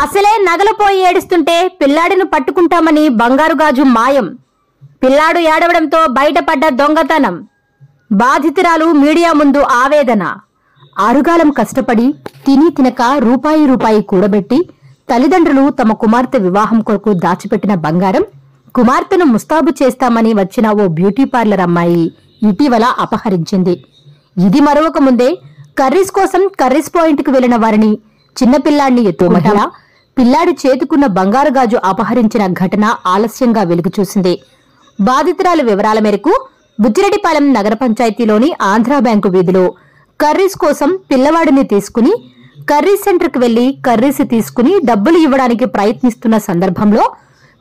అసలే నగలు పోయి ఏడుస్తుంటే పిల్లాడిని పట్టుకుంటామని బంగారు గాజు మాయం. పిల్లాడు ఏడవడంతో బయటపడ్డ దొంగతనం. బాధితురాలు మీడియా ముందు ఆవేదన. ఆరుగాలం కష్టపడి తిని తినక రూపాయి కూడబెట్టి తల్లిదండ్రులు తమ కుమార్తె వివాహం కొరకు దాచిపెట్టిన బంగారం కుమార్తెను ముస్తాబు చేస్తామని వచ్చిన ఓ బ్యూటీ పార్లర్ అమ్మాయి ఇటీవల అపహరించింది. ఇది మరొక ముందే కర్రీస్ కోసం కర్రీస్ పాయింట్ కు వెళ్లిన వారిని చిన్నపిల్లాడిని ఎత్తుమహిళ పిల్లాడి చేతుకున్న బంగారు గాజు అపహరించిన ఘటన ఆలస్యంగా వెలుగు చూసింది. బాధితురాలు వివరాల మేరకు బుచ్చిరెడ్డిపాలెం నగర పంచాయతీలోని ఆంధ్రా బ్యాంకు వీధిలో కర్రీస్ కోసం పిల్లవాడిని తీసుకుని కర్రీస్ సెంటర్ కు వెళ్లి కర్రీస్ తీసుకుని డబ్బులు ఇవ్వడానికి ప్రయత్నిస్తున్న సందర్భంలో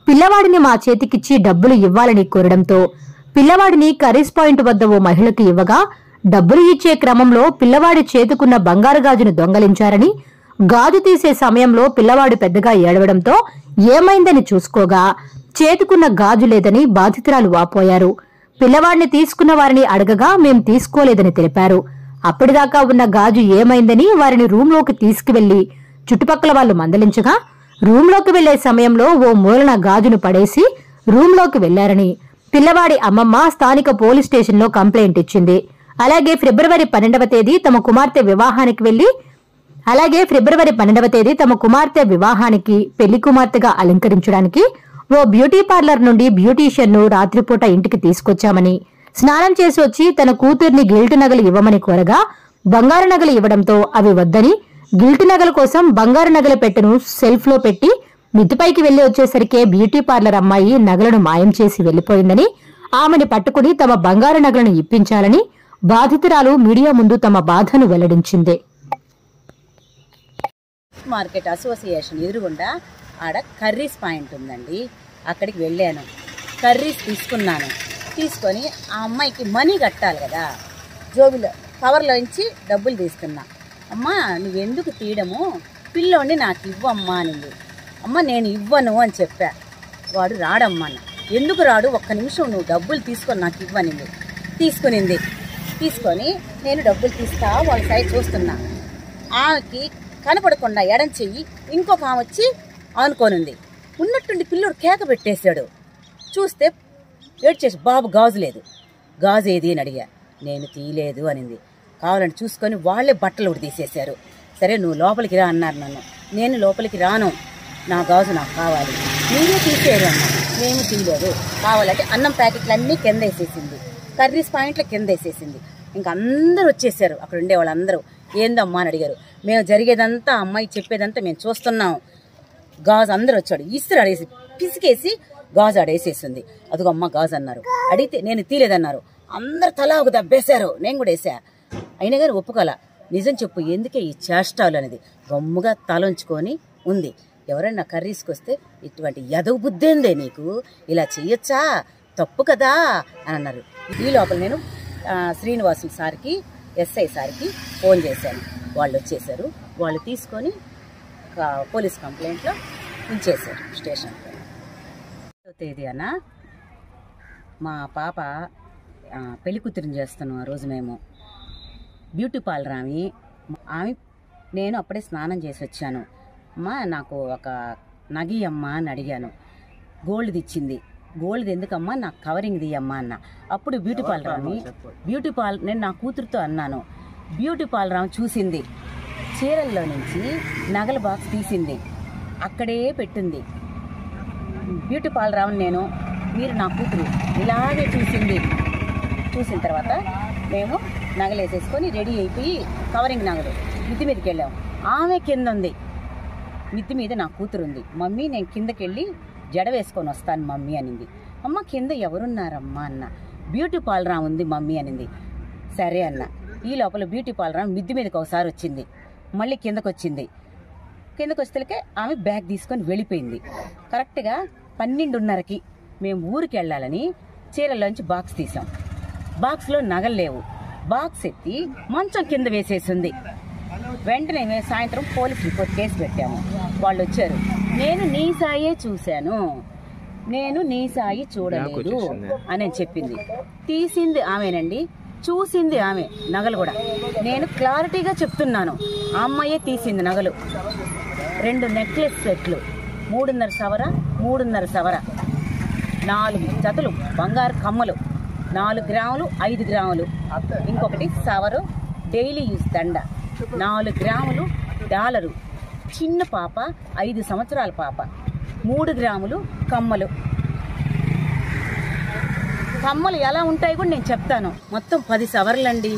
పిల్లవాడిని మా చేతికిచ్చి డబ్బులు ఇవ్వాలని కోరడంతో పిల్లవాడిని కర్రీస్ పాయింట్ వద్ద ఓ మహిళకు ఇవ్వగా డబ్బులు ఇచ్చే క్రమంలో పిల్లవాడి చేతుకున్న బంగారు గాజును దొంగలించారని, గాజు తీసే సమయంలో పిల్లవాడు పెద్దగా ఏడవడంతో ఏమైందని చూసుకోగా చేతుకున్న గాజు లేదని బాధితురాలు వాపోయారు. పిల్లవాడిని తీసుకున్న వారిని అడగగా మేం తీసుకోలేదని తెలిపారు. అప్పటిదాకా ఉన్న గాజు ఏమైందని వారిని రూంలోకి తీసుకువెళ్లి చుట్టుపక్కల వాళ్లు మందలించగా రూంలోకి వెళ్లే సమయంలో ఓ మూలన గాజును పడేసి రూంలోకి వెళ్లారని పిల్లవాడి అమ్మమ్మ స్థానిక పోలీస్ స్టేషన్లో కంప్లైంట్ ఇచ్చింది. అలాగే ఫిబ్రవరి 12వ తేదీ తమ కుమార్తె వివాహానికి పెళ్లి కుమార్తెగా అలంకరించడానికి ఓ బ్యూటీ పార్లర్ నుండి బ్యూటీషియన్ ను రాత్రిపూట ఇంటికి తీసుకొచ్చామని, స్నానం చేసి వచ్చి తన కూతుర్ని గిల్టు నగలు ఇవ్వమని కోరగా బంగారు నగలు ఇవ్వడంతో అవి వద్దని గిల్టు నగల కోసం బంగారు నగల పెట్టెను సెల్ఫ్ లో పెట్టి మిద్దిపైకి వెళ్లి వచ్చేసరికే బ్యూటీ పార్లర్ అమ్మాయి నగలను మాయం చేసి వెళ్లిపోయిందని, ఆమెని పట్టుకుని తమ బంగారు నగలను ఇప్పించాలని బాధితురాలు మీడియా ముందు తమ బాధను వెల్లడించింది. మార్కెట్ అసోసియేషన్ ఎదురుగుండా ఆడ కర్రీస్ పాయింట్ ఉందండి. అక్కడికి వెళ్ళాను, కర్రీస్ తీసుకొని ఆ అమ్మాయికి మనీ కట్టాలి కదా, జోబిలో కవర్లోంచి డబ్బులు తీసుకున్నా. అమ్మా నువ్వెందుకు తీయడము, పిల్లోని నాకు ఇవ్వమ్మా అనింది. అమ్మ నేను ఇవ్వను అని చెప్పా. వాడు రాడమ్మా అన్న. ఎందుకు రాడు, ఒక్క నిమిషం నువ్వు డబ్బులు తీసుకొని నాకు ఇవ్వనింది. తీసుకొని నేను డబ్బులు తీస్తా వాళ్ళ సైడ్ చూస్తున్నా. ఆమెకి కనపడకుండా ఎడం చెయ్యి ఇంకొక ఆమె వచ్చి ఆనుకోనుంది. ఉన్నట్టుండి పిల్లోడు కేక పెట్టేశాడు. చూస్తే ఏడ్చేసి బాబు గాజు లేదు, గాజు ఏది అని అడిగా. నేను తీయలేదు అనింది. కావాలని చూసుకొని వాళ్ళే బట్టలు ఒకటి తీసేశారు. సరే నువ్వు లోపలికి రా అన్నారు నన్ను. నేను లోపలికి రాను, నా గాజు నాకు కావాలి. మీరే తీసేయరు అన్న. మేము తీయలేదు. కావాలంటే అన్నం ప్యాకెట్లు అన్నీ కింద వేసేసింది, కర్రీస్ పాయింట్లు కింద వేసేసింది. ఇంకా అందరూ వచ్చేసారు, అక్కడ ఉండే వాళ్ళందరూ ఏందమ్మా అని అడిగారు. మేము జరిగేదంతా అమ్మాయి చెప్పేదంతా మేము చూస్తున్నాం. గాజు అందరూ వచ్చాడు, ఇసురు అడేసి పిసికేసి గాజు ఆడేసేసింది. అదిగో అమ్మ గాజు అన్నారు. అడిగితే నేను తీలేదన్నారు. అందరు తలా ఒక దబ్బేశారు, నేను కూడా వేసా. అయినా కానీ ఒప్పుకోలా. నిజం చెప్పు ఎందుకే ఈ చేష్టాలు అనేది గమ్ముగా తలంచుకొని ఉంది. ఎవరైనా కర్రీస్కి వస్తే ఇటువంటి ఎదవ బుద్ధేందే నీకు, ఇలా చెయ్యొచ్చా, తప్పు కదా అని అన్నారు. ఈ లోపల నేను శ్రీనివాసులు సార్కి ఎస్ఐ సార్కి ఫోన్ చేశాను. వాళ్ళు వచ్చేసారు. వాళ్ళు తీసుకొని పోలీస్ కంప్లైంట్లో ఉంచేశారు స్టేషన్లో. తేదీ అన్న మా పాప పెళ్లి కూతురిని చేస్తాను. ఆ రోజు మేము బ్యూటీ పార్లర్ ఆమె నేను అప్పుడే స్నానం చేసి వచ్చాను. అమ్మా నాకు ఒక నగి అమ్మా అని అడిగాను. గోల్డ్ ఇచ్చింది. గోల్డ్ ఎందుకమ్మా, నాకు కవరింగ్ తీయమ్మా అన్న. అప్పుడు బ్యూటీ పార్లర్ నేను నా కూతురుతో అన్నాను. బ్యూటీ పార్లర్ చూసింది, చీరల్లో నుంచి నగల బాక్స్ తీసింది, అక్కడే పెట్టింది. బ్యూటీ పార్లర్ నేను మీరు నా కూతురు ఇలాగే చూసిన తర్వాత మేము నగలు వేసేసుకొని రెడీ అయిపోయి కవరింగ్ నగలు మిద్ది మీదకి వెళ్ళాము. ఆమె కింద ఉంది, మిద్ది మీద నా కూతురు ఉంది. మమ్మీ నేను కిందకి వెళ్ళి జడ వేసుకొని వస్తాను మమ్మీ అనింది. అమ్మ కింద ఎవరున్నారమ్మా అన్న. బ్యూటీ పార్లర్ ఉంది మమ్మీ అనింది. సరే అన్న. ఈ లోపల బ్యూటీ పార్లర్ మిద్ది మీదకి ఒకసారి వచ్చింది, మళ్ళీ కిందకు వచ్చింది. కిందకు వచ్చేసరికి ఆమె బ్యాగ్ తీసుకొని వెళ్ళిపోయింది. కరెక్ట్గా 12:30కి మేము ఊరికి వెళ్ళాలని చీరలోంచి బాక్స్ తీసాం. బాక్స్లో నగలు లేవు. బాక్స్ ఎత్తి మంచం కింద వేసేసింది. వెంటనే మేము సాయంత్రం పోలీస్ రిపోర్ట్ కేసు పెట్టాము. వాళ్ళు వచ్చారు. నేను నీ సాయే చూశాను, నేను నీ సాయి చూడలేదు అని చెప్పింది. తీసింది ఆమెనండి, చూసింది ఆమె. నగలు కూడా నేను క్లారిటీగా చెప్తున్నాను, ఆ అమ్మాయే తీసింది నగలు. 2 నెక్లెస్ సెట్లు 3.5 సవర 3.5 సవర, 4 జతలు బంగారు కమ్మలు 4 గ్రాములు 5 గ్రాములు, ఇంకొకటి సవరు డైలీ యూజ్ దండ 4 గ్రాములు డాలరు, చిన్న పాప 5 సంవత్సరాల పాప 3 గ్రాములు కమ్మలు. కమ్మలు ఎలా ఉంటాయి కూడా నేను చెప్తాను. మొత్తం 10 సవర్లండి.